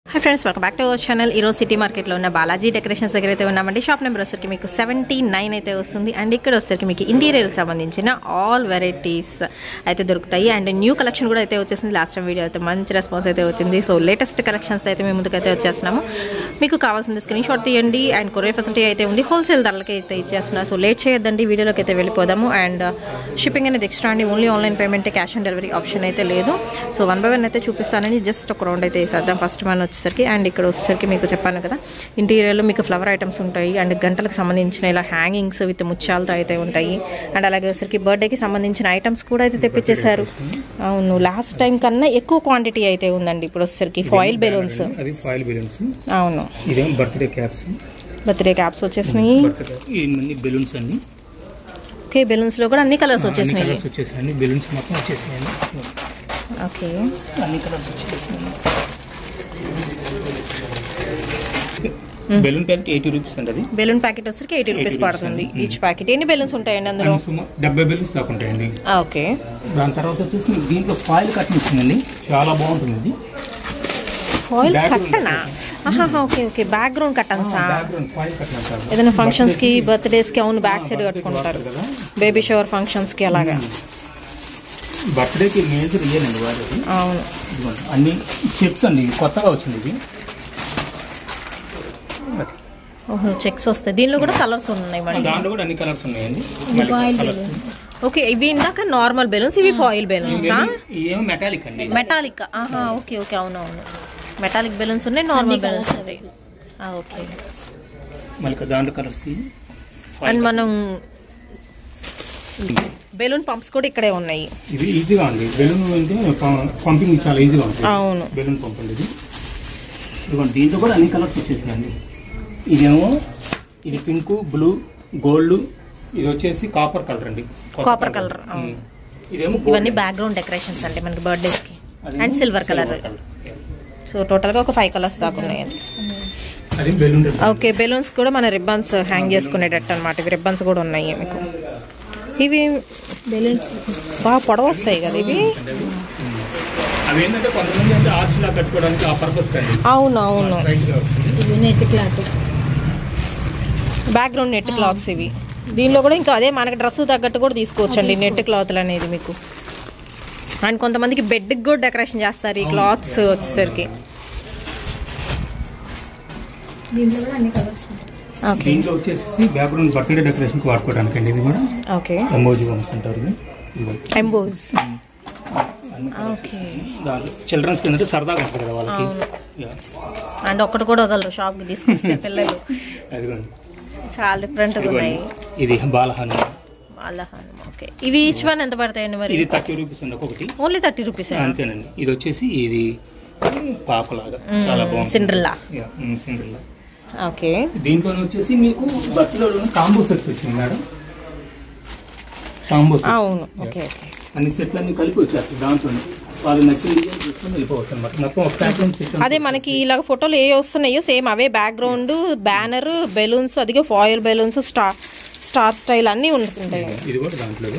Hi friends, welcome back to our channel. Eero City Market lo unna Balaji Decorations దగ్గర అయితే ఉన్నామండి. Shop number వచ్చేసరికి మీకు 79 అయితే వస్తుంది. అండ్ ఇక్కడ వచ్చేసరికి మీకు ఇంటీరియర్ కి సంబంధించిన ఆల్ వెరైటీస్ అయితే దొరుకుతాయి. అండ్ న్యూ కలెక్షన్ కూడా అయితే వచ్చేసింది. లాస్ట్ టైం వీడియో అయితే మంచి రెస్పాన్స్ అయితే వచ్చింది. సో లేటెస్ట్ కలెక్షన్స్ అయితే మేము ముందుకైతే వచ్చేస్తున్నాము. మీకు కావాల్సిన స్క్రీన్ షాట్ తీయండి. అండ్ కొరియర్ ఫెసిలిటీ అయితే ఉంది. హోల్సేల్ ధరలకి అయితే ఇచ్చేస్తున్నారు. సో లేట్ చేయొద్దండి, వీడియోలోకి అయితే వెళ్ళిపోదాము. అండ్ షిప్పింగ్ అనేది ఎక్స్ట్రా అండి. Only online payment, cash on delivery option అయితే లేదు. సో 1 by 1 అయితే చూపిస్తానని జస్ట్ ఒక రౌండ్ అయితే వేసేద్దాం. ఫస్ట్ మనం వచ్చేసరికి అండ్ ఇక్కడ వచ్చేసరికి మీకు చెప్పాను కదా, ఇంటీరియర్లో మీకు ఫ్లవర్ ఐటమ్స్ ఉంటాయి. అండ్ గంటలకు సంబంధించిన ఇలా హ్యాంగింగ్స్ విత్ ముత్యాలతో అయితే ఉంటాయి. అండ్ అలాగే వచ్చేసరికి బర్త్డేకి సంబంధించిన ఐటమ్స్ కూడా అయితే తెప్పించేశారు. అవును, లాస్ట్ టైం కన్నా ఎక్కువ క్వాంటిటీ అయితే ఉందండి. ఇప్పుడు వచ్చేసరికి ఫాయిల్ బెలూన్స్. అవును, బర్త్డే క్యాప్స్ వచ్చేసినాయి. ఓకే, బెలూన్స్ లో కూడా అన్ని కలర్స్ వచ్చేసినాయి. ఓకే, బెలూన్ ప్యాకెట్ 80 రూపీస్ అండి. అది బెలూన్ ప్యాకెట్ వచ్చరికి 80 రూపీస్ పడుతుంది ఈచ్ ప్యాకెట్. ఎన్ని బెలూన్స్ ఉంటాయండి అందులో? 70 బెలూన్స్ దాకా ఉంటాయండి. ఓకే, దాని తర్వాత వచ్చేసి దీంట్లో ఫాయిల్ కట్టన్ ఇచ్చిందండి, చాలా బాగుంటుంది ఇది. ఫాయిల్ కట్టనా? ఓకే ఓకే, బ్యాక్గ్రౌండ్ కట్టన్స్. ఏదైనా ఫంక్షన్స్ కి, బర్త్డేస్ కి అవును బ్యాక్ సైడ్ కట్టుకుంటారు, బేబీ షవర్ ఫంక్షన్స్ కి అలాగా. బర్త్డేకి మేజర్ ఇయ్యానండి వాడు. అవును, అన్ని చెక్స్ అండి, కొత్తగా వచ్చింది ఇది. ఓహో, చెక్స్ వస్తాయి. దీనిలో కూడా కలర్స్ ఉన్నాయి. దాంట్లో కూడా అన్ని కలర్స్ ఉన్నాయండి. ఓకే, ఇవి ఇందాక నార్మల్ బెలూన్స్, ఇవి ఫాయిల్ బెలూన్స్. మెటాలిక్ అండి. మెటాలిక్, ఓకే ఓకే, అవునవును, మెటాలిక్ బెలూన్స్ ఉన్నాయి, నార్మల్ బెలూన్స్ ఉన్నాయి. ఓకే, మళ్ళీ దాంట్లో కలర్స్. అండ్ మనం బెలూన్ పంప్స్ కూడా ఇక్కడే ఉన్నాయి. ఇది ఈజీగా ఉంది. బెలూన్ అంటే పంపింగ్ చాలా ఈజీగా ఉంటుంది. అవును, బెలూన్ పంప్ అండి ఇది. ఇదిగోండి, దీంట్లో కూడా అన్ని కలర్స్ వచ్చేసినాయండి. ఇదేమో ఇది పింక్, బ్లూ, గోల్డ్. ఇది వచ్చేసి కాపర్ కలర్ అండి, కాపర్ కలర్. ఇదేమో ఇవన్నీ బ్యాక్గ్రౌండ్ డెకరేషన్స్ అంటే మనకి బర్త్డేస్ కి. And silver colour. So total గా ఒక 5 కలర్స్ దాకా ఉన్నాయి. ఓకే, బెలూన్స్ కూడా మన రిబ్బన్స్ హ్యాంగ్ చేసుకునేటట్టు అనమాట. ఇవి రిబ్బన్స్ కూడా ఉన్నాయి మీకు. ఇవి బెలూన్స్ బాగా పొడవు వస్తాయి కదా ఇవి. అవును అవును, net cloth, background net clothes ఇవి. దీనిలో కూడా ఇంకా అదే మనకి డ్రెస్ తగ్గట్టు కూడా తీసుకోవచ్చండి నెట్ క్లాత్లు అనేది మీకు. అండ్ కొంతమందికి బెడ్కి కూడా డెకరేషన్ చేస్తారు ఈ క్లాత్స్ వచ్చేసరికి. దీంట్లో వచ్చేసి బ్యాక్గ్రౌండ్ బర్త్డే డెకరేషన్ కి వాడుకోవడానికి అండి. ఇది కూడా ఓకే, ఎంబోజ్ బంప్స్ అంటారు. ఎంబోజ్. ఓకే, చిల్డ్రన్స్ కి అంటే సరదాగా ఉంటుంది కదా వాళ్ళకి. అండ్ ఒక్కటి కూడా వదలరు షాప్ కి తీసుకొస్తే పిల్లలు. చాలా డిఫరెంట్ గా ఉన్నాయి. ఇది బాలహన్. ఓకే, ఇవి ఈచ్ వన్ ఎంత పడతాయండి మరి? ఇది 30 రూపీస్ అండి ఒక్కొక్కటి. ఓన్లీ 30 రూపీస్ అంతేనండి. ఇది వచ్చేసి ఇది పాపలాగా చాలా బాగుంది. సిండ్రెల్లా. సిండ్రెల్లా. ఓకే, దీంట్లో వచ్చేసి మీకు బస్సులో కాంబో సెట్స్ వచ్చింది మేడం. Combo sets. అవును, ఓకే ఓకే, అన్ని సెట్లు అన్ని కలిపి వచ్చేస్తాయి. దాంట్లో వాళ్ళు నచ్చిన డిజైన్ తీసుకొని వెళ్ళిపోవచ్చు అనమాట. మొత్తం ఒక ప్యాటర్న్ సిస్టమ్. అదే మనకి ఇలాగ ఫోటోలు ఏ వస్తున్నాయో సేమ్ అవే బ్యాక్గ్రౌండ్, బ్యానర్, బెలూన్స్, అదిగే ఫాయిల్ బెలూన్స్, స్టార్ స్టైల్ అన్ని ఉంటుంటాయి. ఇది కూడా దాంట్లో.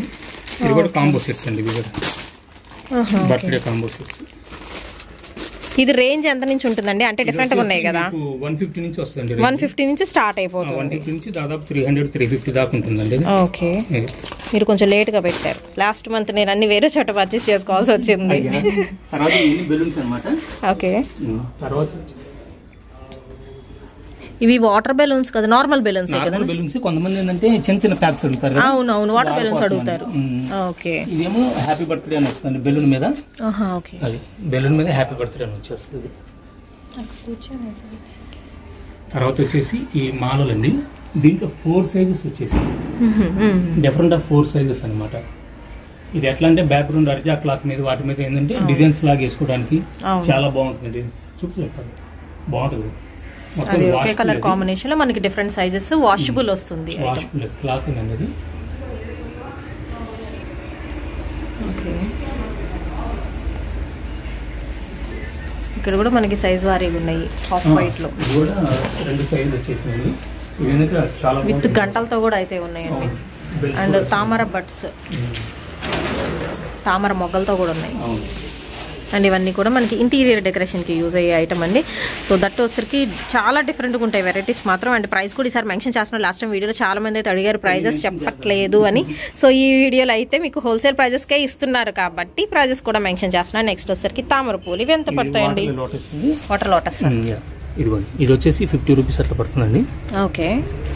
ఇది కూడా కాంబో సెట్స్ అండి. ఇవి కూడా బర్త్డే కాంబో సెట్స్. ఇది రేంజ్ ఎంత నుంచి ఉంటుందండి? అంటే డిఫరెంట్ గా ఉన్నాయి కదా. 150 నుంచి వస్తుంది. 150 నుంచి స్టార్ట్ అయిపోతుంది. 150 నుంచి దాదాపు 300-350 దాకా ఉంటుందండి. ఓకే, మీరు కొంచెం లేట్ గా పెట్టారు. లాస్ట్ మంత్ నేను అన్ని వేరే చోట పర్చేస్ చేసుకోవాల్సి వచ్చింది. తర్వాత బెలూన్స్ అన్నమాట. ఓకే, తర్వాత ఇవి వాటర్ బెలూన్స్ కదా, నార్మల్ బెలూన్స్ కదా. బెలూన్స్ కొంతమంది ఏంటంటే చిన్న చిన్న ప్యాక్స్ అడుగుతారు. అవును అవును, వాటర్ బెలూన్స్ అడుగుతారు. ఓకే, ఇదేమో హ్యాపీ బర్త్డే అని వస్తుంది బెలూన్ మీద. ఓకే, అది బెలూన్ మీద హ్యాపీ బర్త్డే అని వచ్చేస్తుంది. తర్వాత వచ్చేసి ఈ మాలలండి. దీంట్లో 4 సైజెస్ వచ్చేసి డిఫరెంట్ ఆఫ్ 4 సైజెస్ అనమాట. ఇది ఎట్లా అంటే బ్యాక్గ్రౌండ్ అర్జా క్లాత్ మీద వాటి మీద ఏంటంటే డిజైన్స్ లాగా వేసుకోవడానికి చాలా బాగుంటుంది. చూపు చెప్పండి, బాగుంటుంది. అది ఒకే కలర్ కాంబినేషన్ లో మనకి డిఫరెంట్ సైజెస్, వాషబుల్ వస్తుంది. వాషబుల్ క్లాత్ అనేది. ఓకే, ఇక్కడ కూడా మనకి సైజ్ వారీగా ఉన్నాయి. ఆఫ్ వైట్ లో ఇది కూడా 2 సైజులు వచ్చేసినాయి. ఇవన్నీ చాలా విత్ గంటలతో కూడా అయితే ఉన్నాయండి. అండ్ తామర బట్స్, తామర మొగ్గలతో కూడా ఉన్నాయి. అండ్ ఇవన్నీ కూడా మనకి ఇంటీరియర్ డెకరేషన్కి యూజ్ అయ్యే ఐటమ్ అండి. సో దట్ వచ్చరికి చాలా డిఫరెంట్గా ఉంటాయి వెరైటీస్ మాత్రం. అండ్ ప్రైస్ కూడా ఈసారి మెన్షన్ చేస్తున్నారు. లాస్ట్ టైం వీడియోలో చాలా మంది అయితే అడిగారు ప్రైజెస్ చెప్పట్లేదు అని. సో ఈ వీడియోలో అయితే మీకు హోల్సేల్ ప్రైజెస్కే ఇస్తున్నారు కాబట్టి ప్రైజెస్ కూడా మెన్షన్ చేస్తున్నారు. నెక్స్ట్ వచ్చరికి తామర పూలు. ఇవి ఎంత పడతాయండి? వాటర్ లోటస్ ఇదిగోండి, ఇది వచ్చేసి 50 రూపీస్ అట్లా పడుతుందండి. ఓకే.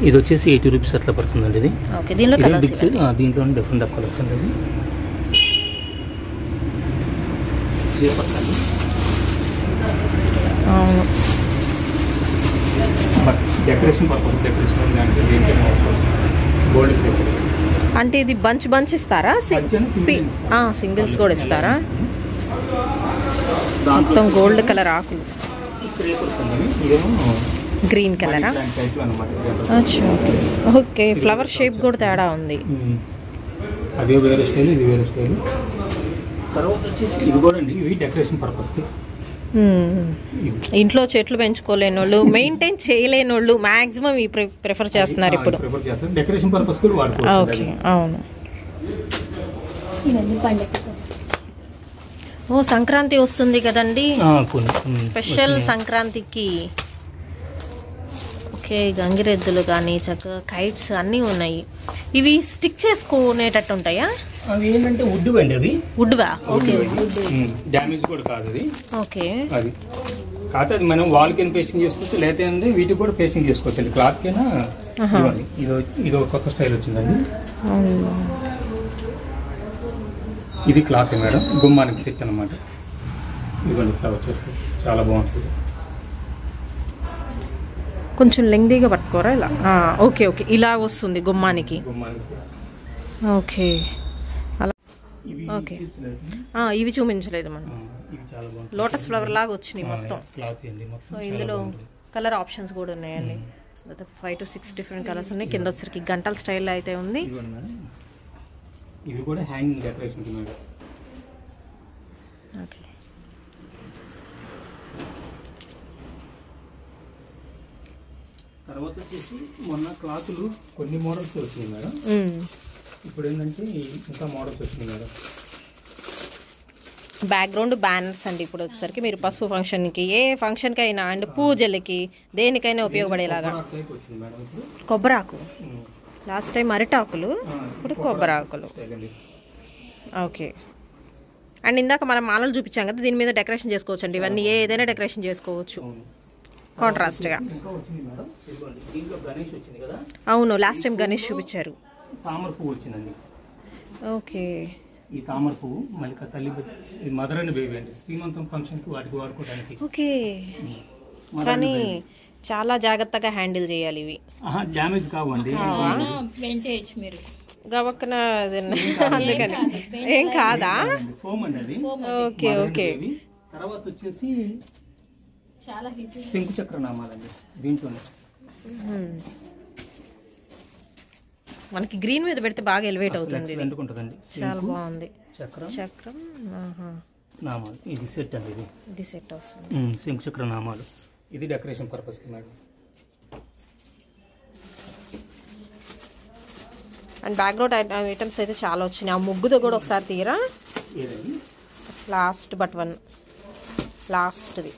ఇది వచ్చేసి 80 రూపీస్ అట్లా పడుతుందండి. ఇది ఓకే. దీనిలో దీంట్లో డిఫరెంట్ ఆఫ్ కలర్స్ అండి. బట్ డెకరేషన్ పర్పస్ గోల్డ్ అంటే ఇది బంచ్ ఇస్తారా? సింగిల్స్ కూడా ఇస్తారా? మొత్తం గోల్డ్ కలర్ ఆకులు, గ్రీన్ కలరా? ఓకే. ఫ్లవర్ షేప్ కూడా తేడా ఉంది. అదే వేరే స్టైల్, ఇది వేరే స్టైల్. తర్వాత వచ్చేసి ఇది కూడా అండి, ఇవి డెకరేషన్ పర్పస్. ఇంట్లో చెట్లు పెంచుకోలేని వాళ్ళు, మెయింటైన్ చేయలేని వాళ్ళు మాక్సిమం ప్రిఫర్ చేస్తున్నారు ఇప్పుడు. డెకరేషన్ పర్పస్ కూడా వాడుకోవచ్చు. ఓకే. అవును. ఓ సంక్రాంతి వస్తుంది కదండి, స్పెషల్ సంక్రాంతికి. ఓకే. గంగిరెద్దులు కానీ చక్కగా కైట్స్ అన్నీ ఉన్నాయి. ఇవి స్టిక్ చేసుకునేటట్టు ఉంటాయా? అవి ఏంటంటే వుడ్ అండి, అవి వుడ్వా? ఓకే. డ్యామేజ్ కూడా కాదు అది. ఓకే. అది కాకపోతే అది మనం వాల్ కింద పేస్టింగ్ చేసుకోవచ్చు, లేదంటే వీటికి కూడా పేస్టింగ్ చేసుకోవచ్చు అండి. క్లాత్ కింద ఇది ఒక కొత్త స్టైల్ వచ్చిందండి. ఇది క్లాత్ మేడం, గుమ్మానికి సెట్ అనమాట. ఇదిగోండి ఇట్లా వచ్చేస్తుంది, చాలా బాగుంటుంది. కొంచెం లెంగ్దీగా పట్టుకోరా ఇలా? ఓకే. ఓకే. ఇలా వస్తుంది గుమ్మానికి. ఓకే. అలా. ఓకే. ఇవి చూపించలేదు మనం. లోటస్ ఫ్లవర్ లాగా వచ్చినాయి మొత్తం. సో ఇందులో కలర్ ఆప్షన్స్ కూడా ఉన్నాయండి. 5 to 6 డిఫరెంట్ కలర్స్ ఉన్నాయి. కింద వచ్చరికి గంటల స్టైల్ అయితే ఉంది. ఇవి కూడా హ్యాంగింగ్ డెకరేషన్ మేడం. ఓకే. తర్వాత వచ్చేసి మొన్న క్లాతులు కొన్ని మోడల్స్ వచ్చినాయి మేడం. ఇప్పుడు ఏంటంటే ఇంకా మోడల్స్ వచ్చినాయి మేడం. బ్యాక్గ్రౌండ్ బ్యానర్స్ అండి. ఇప్పుడు వచ్చేసరికి మీరు పసుపు ఫంక్షన్కి, ఏ ఫంక్షన్కి అయినా అండ్ పూజలకి దేనికైనా ఉపయోగపడేలాగా. కొబ్బరాకు, లాస్ట్ టైం అరిటాకులు, ఇప్పుడు కొబ్బరాకులు. ఓకే. అండ్ ఇందాక మనం మాలలు చూపించాం కదా, దీని మీద డెకరేషన్ చేసుకోవచ్చు అండి. ఇవన్నీ ఏదైనా డెకరేషన్ చేసుకోవచ్చు కాంట్రాస్ట్గా. అవును, లాస్ట్ టైం గణేష్ చూపించారు. తామర పువ్వు వచ్చిందండి. ఓకే. ఈ తామర పువ్వు మల్లిక తల్లి, మదర్ అండ్ బేబీ అండి. శ్రీమంతం ఫంక్షన్ కి వాటికి వాడుకోవడానికి. ఓకే. కానీ చాలా జాగ్రత్తగా హ్యాండిల్ చేయాలి ఇవి. డ్యామేజ్ కావండి. మీరు గవక్కన అందుకని ఏం కాదా? ఫోమ్ అండి అది. ఓకే. ఓకే. తర్వాత వచ్చేసి చాలా శంకు చక్ర నామాలండి దీంట్లోనే. మనకి గ్రీన్ మీద పెడితే బాగా ఎలివేట్ అవుతుంది. చాలా బాగుంది. చక్రం నామాలు. ఇది సెట్ అండి. ఇది సెట్ వస్తుంది. శంకు చక్ర నామాలు. ఇది డెకరేషన్ పర్పస్ కి మేడం. అండ్ బ్యాక్గ్రౌండ్ ఐటమ్స్ అయితే చాలా వచ్చినాయి. ఆ ముగ్గుతో కూడా ఒకసారి తీరా. లాస్ట్ బట్ వన్ లాస్ట్ది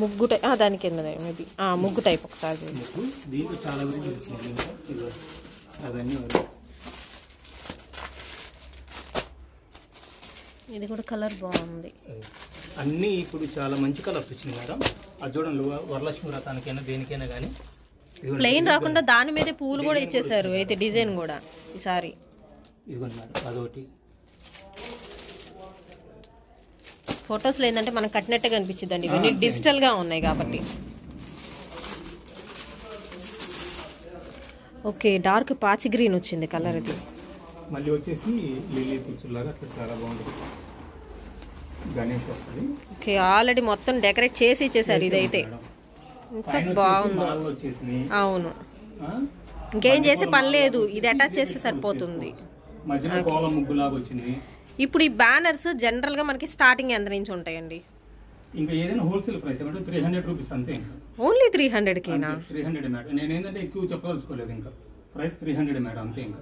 ముగ్గు టైప్, దాని కింద మేబీ ముగ్గు టైప్ ఒకసారి. ఇది కూడా కలర్ బాగుంది. అన్నీ ఇప్పుడు చాలా మంచి కలర్స్ వచ్చినాయి మేడం. అది చూడండి, వరలక్ష్మి వ్రతానికైనా దేనికైనా కానీ ప్లెయిన్ రాకుండా దాని మీదే పూలు కూడా ఇచ్చేసారు. అయితే డిజైన్ కూడా ఈసారి. ఇదిగోండి మేడం, అదొకటి. ఫొటోస్లో ఏంటంటే మనకు కట్టినట్టే కనిపించిందండి. ఇవన్నీ డిజిటల్గా ఉన్నాయి కాబట్టి. ఓకే. డార్క్ పాచి గ్రీన్ వచ్చింది కలర్. ఇది మళ్ళీ వచ్చేసి లిల్లీ పుచ్చులాగా అట్లా చాలా బాగుంటుంది. గణేష్ వస్తుంది. ఓకే. ఆల్రెడీ మొత్తం డెకరేట్ చేసి ఇచ్చేసారు. ఇదైతే ఎంత బాగుందో. అవును, ఇంకేం చేసే పని లేదు, ఇది అటాచ్ చేస్తే సరిపోతుంది. ఇప్పుడు ఈ బ్యానర్స్ జనరల్ గా మనకి స్టార్టింగ్ ఎంత నుంచి ఉంటాయండి? ఇంకా ఏదైనా హోల్సేల్ ప్రైస్ 300 రూపీస్ అంతే. ఓన్లీ 300 కేనా? 300 మేడం. నేను ఏంటంటే ఎక్కువ చెప్పదలుచుకోలేదు. ఇంకా ప్రైస్ 300 మేడం అంతే. ఇంకా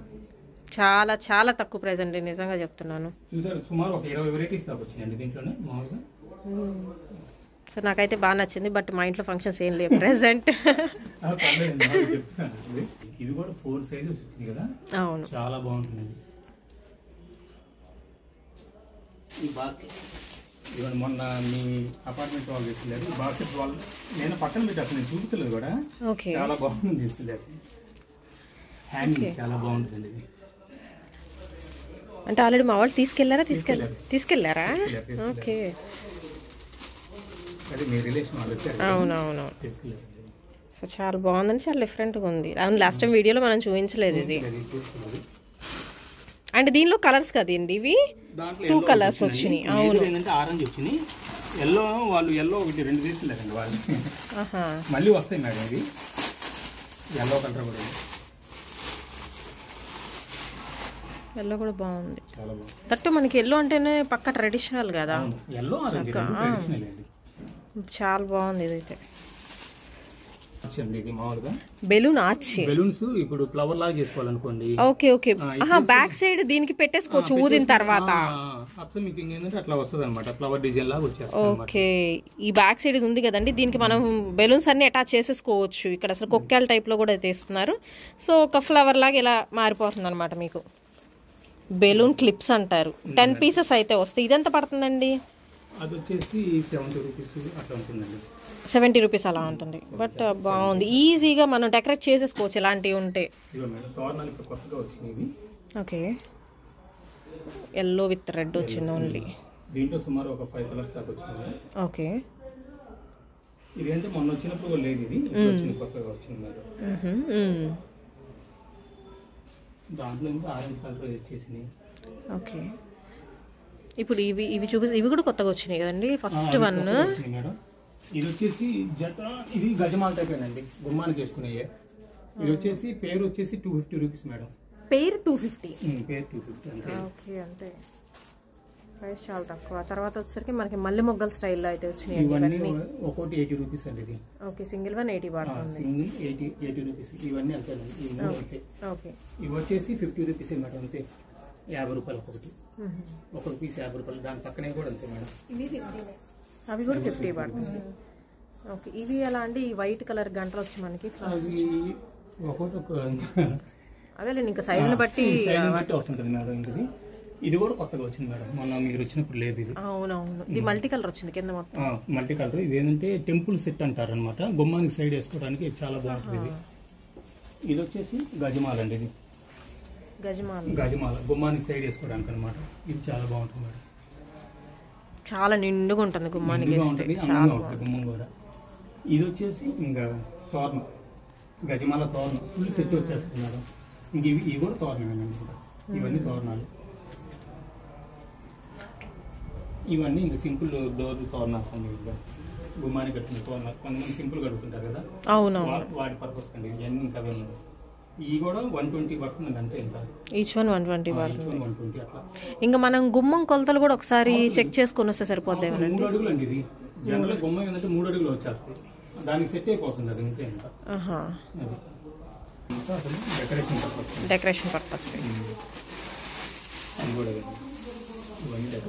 చాలా చాలా తక్కువ ప్రైస్ అండి, నిజంగా చెప్తున్నాను. చూసారు సుమారు ఒక 20 వెరైటీస్ దాకా వచ్చినాయండి దీంట్లోనే మామూలుగా. సో నాకైతే బాగా నచ్చింది. బట్ మా ఇంట్లో ఫంక్షన్స్ ఏం లేవు ప్రెసెంట్. ఇది కూడా 4 సైజెస్ వచ్చింది కదా. అవును, చాలా బాగుంటుంది. ఈ బాస్కెట్ ఇవన్నీ మొన్న మీ అపార్ట్మెంట్ వాళ్ళు తీసుకెళ్ళారు. ఈ బాస్కెట్ వాళ్ళు నేను పక్కన పెట్టి అసలు నేను చూపించలేదు కూడా. చాలా బాగుంది తీసుకెళ్ళారు. హ్యాంగింగ్ చాలా బాగుంటుంది. అంటే ఆల్రెడీ మా వాళ్ళు తీసుకెళ్లారా? ఓకే, అవునవును. సో చాలా బాగుందండి, చాలా డిఫరెంట్గా ఉంది. అవును, లాస్ట్ టైం వీడియోలో మనం చూపించలేదు ఇది. అంటే దీనిలో కలర్స్ కదండి ఇవి, 2 కలర్స్ వచ్చినాయి. అవును, ఆరెంజ్ వచ్చినాయి, ఎల్లో వాళ్ళు ఎల్లో 1-2 తీసుకెళ్ళారండి వాళ్ళు. మళ్ళీ వస్తాయి మేడం. ఇది ఎల్లో కలర్ కూడా, ఎల్లో కూడా బాగుంది. దట్టు మనకి ఎల్లో అంటేనే పక్క ట్రెడిషనల్ కదా. చాలా బాగుంది ఇదైతే. బెలూన్ ఆర్చి, బెలూన్స్ ఇప్పుడు ఫ్లవర్ లాగా చేసుకోవాలనుకోండి. ఓకే ఓకే, బ్యాక్ సైడ్ దీనికి పెట్టేసుకోవచ్చు ఊదిన తర్వాత. అట్లా వస్తుంది అనమాట, ఫ్లవర్ డిజైన్ లాగా వచ్చేస్తుంది. ఓకే, ఈ బ్యాక్ సైడ్ ఉంది కదండి, దీనికి మనం బెలూన్స్ అన్ని అటాచ్ చేసేసుకోవచ్చు. ఇక్కడ అసలు కొక్కాల టైప్ లో కూడా తీస్తున్నారు. సో ఒక ఫ్లవర్ లాగా ఇలా మారిపోతుంది అనమాట మీకు. బెలూన్ క్లిప్స్ అంటారు. 10 పీసెస్ అయితే వస్తాయి. ఇదెంత పడుతుందండి? అది వచ్చేసి 70 రూపీస్ అట్లా ఉంటుందండి. 70 రూపీస్ అలా ఉంటుంది. బట్ బాగుంది, ఈజీగా మనం డెకరేట్ చేసేసుకోవచ్చు ఇలాంటివి ఉంటే. ఓకే, ఎల్లో విత్ రెడ్ వచ్చింది ఓన్లీ. దీంట్లో సుమారు ఒక 5 కలర్స్ దాకా వచ్చింది. ఓకే, ఇది అంటే మొన్న వచ్చినప్పుడు లేదు, ఇది కొత్తగా వచ్చింది. దాంట్లో ఇంకా ఆరెంజ్ కలర్ వచ్చేసినాయి. ఓకే, ఇప్పుడు ఇవి చూపిస్తే ఇవి కూడా కొత్తగా వచ్చినాయి కదండి. ఫస్ట్ వన్ ఇది వచ్చేసి జత, ఇది గజమాల టైప్ అండి, గుమ్మానికి వేసుకున్నాయి. ఇది వచ్చేసి పేరు వచ్చేసి 250 రూపీస్ మేడం. పేరు 250? పేరు 250 అంతే. ఓకే, అంతే. ప్రైస్ చాలా తక్కువ. తర్వాత వచ్చేసరికి మనకి మల్లె మొగ్గల స్టైల్లో అయితే వచ్చినాయి. ఇవన్నీ ఒకటి 80 రూపీస్ అండి ఇది. ఓకే, సింగిల్ వన్ 80 పడుతుంది. Single 80 rupees. ఇవన్నీ అంతేనండి, ఈ 3 అంతే. ఓకే, ఇవి వచ్చేసి 50 రూపీస్ మేడం, అంతే. 50 రూపాయలు ఒకటి, ఒక పీస్ 50 రూపాయలు. దాని పక్కనే కూడా అంతే మేడం, అవి కూడా 50 పడుతుంది. ఓకే, ఇవి ఎలా అండి? ఈ వైట్ కలర్ గంటలు వచ్చి మనకి అదే ఇంకా సైజుని బట్టి వస్తుంటది మేడం. ఇది కూడా కొత్తగా వచ్చింది మేడం, మొన్న మీరు వచ్చినప్పుడు లేదు ఇది. అవునవును, ఇది మల్టీ కలర్ వచ్చింది కింద మొత్తం. Multi colour. ఇది ఏంటంటే టెంపుల్ సెట్ అంటారు అనమాట, గుమ్మానికి సైడ్ వేసుకోవడానికి చాలా బాగుంటుంది. ఇది వచ్చేసి గజమాల అండి. ఇది గజమాల గుమ్మానికి సైడ్ వేసుకోవడానికి అనమాట. ఇది చాలా బాగుంటుంది మేడం, చాలా నిండుగా ఉంటుంది గుమ్మానికి. గుమ్మం కూడా. ఇది వచ్చేసి ఇంకా తోరణం, గజమాల తోరణం ఫుల్ సెట్ వచ్చేస్తుంది మేడం. ఇంక ఇవి కూడా తోరణమేనండి, ఇవన్నీ తోరణాలు. ఇవన్నీ ఇంకా సింపుల్ డోర్ తోరణాలు అండి. గుమ్మానికి కట్టిన తోరణాలు కొంతమంది సింపుల్ కడుగుతుంటారు కదా, వాటి పర్పస్ అండి. ఇవన్నీ ఇంకా ఇవి కూడా 120 పడుతుంది అంతే. ఇంకా ఈచ్ వన్ 120 పడుతుంది. 120 అట్లా. ఇంకా మనం గుమ్మం కొలతలు కూడా ఒకసారి చెక్ చేసుకుని వస్తే సరిపోద్ది. 3 అడుగులు అండి ఇది. జనరల్ గుమ్మం ఏంటంటే 3 అడుగులు వచ్చేస్తాయి, దానికి సెట్ అయిపోతుంది అది. ఇంతే ఇంకా డెకరేషన్ పర్పస్.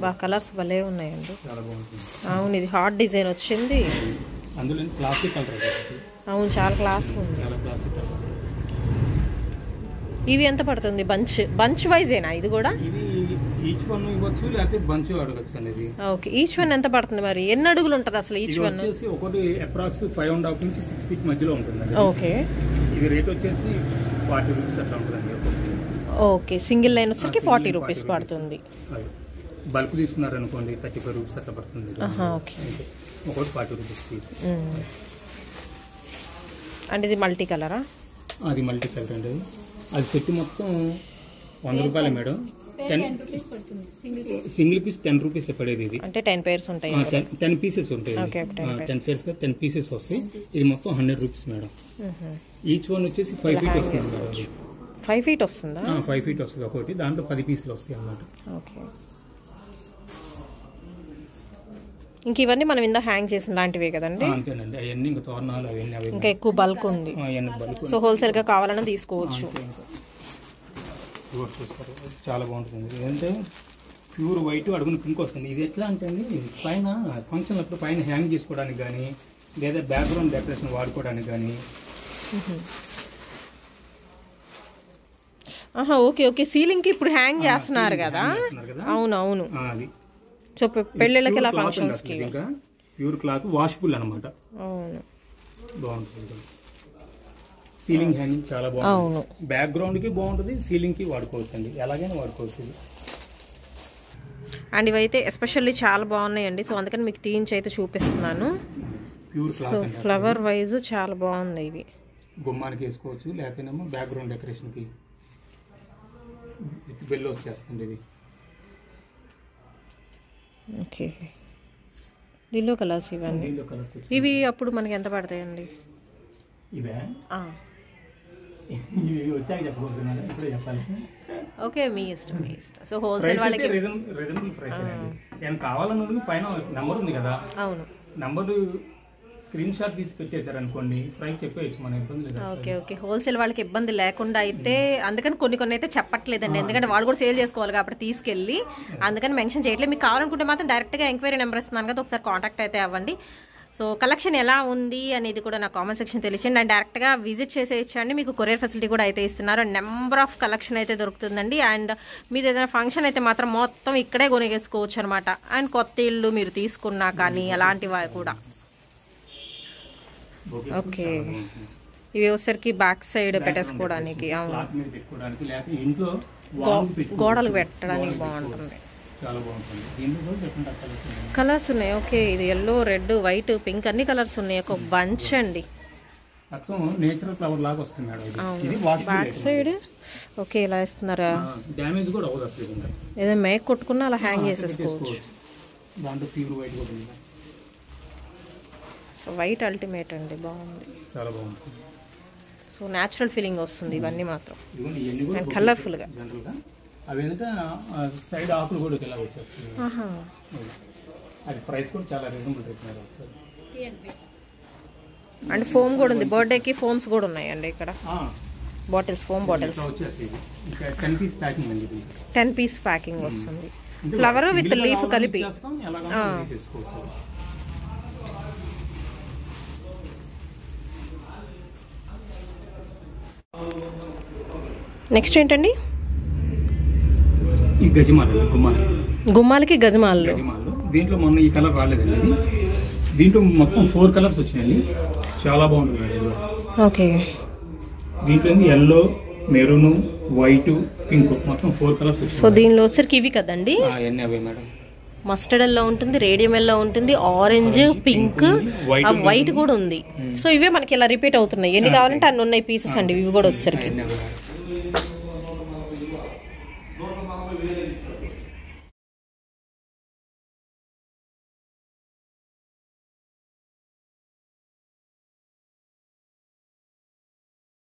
బాగా కలర్స్ భలే ఉన్నాయండి. చాలా బాగుంటుంది. అవును, ఇది హార్ట్ డిజైన్ వచ్చింది. అందులో క్లాసిక్ కలర్. అవును, చాలా క్లాస్ ఉంది. చాలా క్లాసిక్ కలర్. ఇవి ఎంత పడుతుంది? బంచ్ వైజ్ ఏనా ఇది కూడా? ఇది ఈచ్ వన్ ఇవ్వచ్చు, లేకపోతే బంచ్ అడగచ్చు అనేది. ఓకే, ఈచ్ వన్ ఎంత పడుతుంది మరి? ఎన్ని అడుగులు ఉంటుంది అసలు ఈచ్ వన్? ఒకటి అప్రాక్స్ 5.5 నుంచి 6 ఫీట్ మధ్యలో ఉంటుంది. ఓకే, ఇది రేట్ వచ్చేసి 40 రూపీస్ అట్లా ఉంటుందండి. ఓకే, సింగిల్ లైన్ వచ్చేసరికి 40 రూపీస్ పడుతుంది. బల్క్ తీసుకున్నారనుకోండి 35 రూపీస్ అట్లా పడుతుంది. ఒకటి 40 రూపీస్ పీస్. అంటే ఇది మల్టీ కలరా? అది మల్టీ కలర్ అండి. అది సెట్ మొత్తం 100 రూపాయలు మేడం. సింగిల్ పీస్ 10 రూపీస్ పడేది. ఇది అంటే 10 పేర్స్ ఉంటాయి, 10 పీసెస్ ఉంటాయి. 10 సెట్స్ 10 పీసెస్ వస్తాయి. ఇది మొత్తం 100 రూపీస్ మేడం. ఈచ్ వన్ వచ్చేసి 5 ఫీట్ వస్తుంది. 5 ఫీట్ వస్తుందా? 5 ఫీట్ వస్తుంది ఒకటి. దాంట్లో 10 పీసులు వస్తాయి అన్నమాట. ఓకే, ఇంక ఇవన్నీ మనం ఇందా హ్యాంగ్ చేసిన లాంటివే కదండి? అంతేనండి, అవన్నీ ఇంకా తోరణాలు అవన్నీ. ఇంకా ఎక్కువ బల్క్ ఉంది, సో హోల్సేల్ గా కావాలన్నా తీసుకోవచ్చు. కూడా చూస్తారు, చాలా బాగుంటుంది. ఏంటంటే ప్యూర్ వైట్ అడుగున పింక్ వస్తుంది. ఇది ఎట్లా అంటే అండి, పైన ఫంక్షన్ అప్పుడు పైన హ్యాంగ్ చేసుకోవడానికి కానీ లేదా బ్యాక్గ్రౌండ్ డెకరేషన్ వాడుకోవడానికి కానీ. ఓకే ఓకే, సీలింగ్ కి ఇప్పుడు హ్యాంగ్ చేస్తున్నారు కదా. అవునవును, అది పెళ్ళిళ్ళకి ఇలా ఫంక్షన్స్ కి ఇంకా ప్యూర్ క్లాత్ వాషబుల్ అనమాట. అవును, బాగుంటుంది. సీలింగ్ హ్యాంగింగ్ చాలా బాగుంటుంది. బ్యాక్గ్రౌండ్ కి బాగుంటుంది, సీలింగ్ కి వాడుకోవచ్చు అండి, ఎలాగైనా వాడుకోవచ్చు. అండ్ ఇవైతే ఎస్పెషల్లీ చాలా బాగున్నాయండి. సో అందుకని మీకు తీయించి అయితే చూపిస్తున్నాను. సో ఫ్లవర్ వైజ్ చాలా బాగుంది. ఇవి గుమ్మానికి వేసుకోవచ్చు, లేకపోతేనేమో బ్యాక్గ్రౌండ్ డెకరేషన్ కి విత్ బెల్ వచ్చేస్తుంది ఇది. ఓకే, దీనిలో కలర్స్ ఇవన్నీ. ఇవి అప్పుడు మనకి ఎంత పడతాయండి? ఇవే వచ్చాక చెప్పబోతున్నాను, ఇప్పుడే చెప్పాలి. ఓకే, మీ ఇష్టం, మీ ఇష్టం. సో హోల్సేల్ వాళ్ళకి రీజనబుల్ ప్రైస్ అండి. నేను కావాలన్నది పైన నంబర్ ఉంది కదా, అవును, నంబర్ స్క్రీన్ షాట్ తీసి పెట్టేశారు అనుకోండి, ప్రైస్ చెప్పేయచ్చు, మన ఇబ్బంది లేదు. ఓకే ఓకే, హోల్సేల్ వాళ్ళకి ఇబ్బంది లేకుండా అయితే, అందుకని కొన్ని అయితే చెప్పట్లేదండి, ఎందుకంటే వాళ్ళు కూడా సేల్ చేసుకోవాలి కాబట్టి తీసుకెళ్ళి, అందుకని మెన్షన్ చేయట్లేదు. మీకు కావాలనుకుంటే మాత్రం డైరెక్ట్గా ఎంక్వైరీ నెంబర్ ఇస్తున్నాను కదా, ఒకసారి కాంటాక్ట్ అయితే అవ్వండి. సో కలెక్షన్ ఎలా ఉంది అనేది కూడా నా కామెంట్ సెక్షన్ తెలియచేయండి. అండ్ డైరెక్ట్గా విజిట్ చేసేయచ్చండి. మీకు కొరియర్ ఫెసిలిటీ కూడా అయితే ఇస్తున్నారు. అండ్ నెంబర్ ఆఫ్ కలెక్షన్ అయితే దొరుకుతుందండి. అండ్ మీరు ఏదైనా ఫంక్షన్ అయితే మాత్రం మొత్తం ఇక్కడే కొనేసుకోవచ్చు అనమాట. అండ్ కొత్త ఇల్లు మీరు తీసుకున్నా కానీ అలాంటివి కూడా. ఓకే, ఇవి వచ్చేసరికి బ్యాక్ సైడ్ పెట్టేసుకోవడానికి, గోడలు పెట్టడానికి బాగుంటుంది. కలర్స్ ఉన్నాయి. ఓకే, ఇది ఎల్లో, రెడ్, వైట్, పింక్ అన్ని కలర్స్ ఉన్నాయి. ఒక బంచ్ అండి. బ్యాక్ సైడ్ ఓకే ఇలా ఇస్తున్నారా? ఏదో మేక్ కొట్టుకున్నా అలా హ్యాంగ్ చేసేసుకోవచ్చు. సో వైట్ అల్టిమేట్ అండి, బాగుంది, చాలా బాగుంది. సో న్యాచురల్ ఫీలింగ్ వస్తుంది ఇవన్నీ మాత్రం, అండ్ కలర్ఫుల్ గా. అవి ఏంటంటే సైడ్ ఆకులు కూడా ఇలా వచ్చేస్తుంది. అది ప్రైస్ కూడా చాలా రీజనబుల్ రేట్ వస్తుంది. అండ్ ఫోమ్ కూడా ఉంది, బర్త్డేకి ఫోమ్స్ కూడా ఉన్నాయండి ఇక్కడ. Bottles, foam bottles 10 piece packing వస్తుంది. ఫ్లవర్ విత్ లీఫ్ కలిపి. నెక్స్ట్ ఏంటండి? ఈ గజమాలు, గుమ్మాలకి గజమాలు. దీంట్లో మొన్న ఈ కలర్ రాలేదండి, దీంట్లో మొత్తం 4 కలర్స్ వచ్చినాయండి, చాలా బాగుంటుంది. ఓకే, దీంట్లో ఎల్లో, మెరూన్, వైట్, పింక్ మొత్తం 4 కలర్స్ వచ్చాయి. సో దీనిలో వచ్చరికి ఇవి కదండి, మేడం, మస్టర్డ్ ఎల్లో ఉంటుంది, రేడియం ఎల్లో ఉంటుంది, ఆరెంజ్, పింక్, వైట్ కూడా ఉంది. సో ఇవే మనకి ఇలా రిపీట్ అవుతున్నాయి. ఎన్ని కావాలంటే అన్ని ఉన్నాయి పీసెస్ అండి ఇవి కూడా వచ్చేసరికి.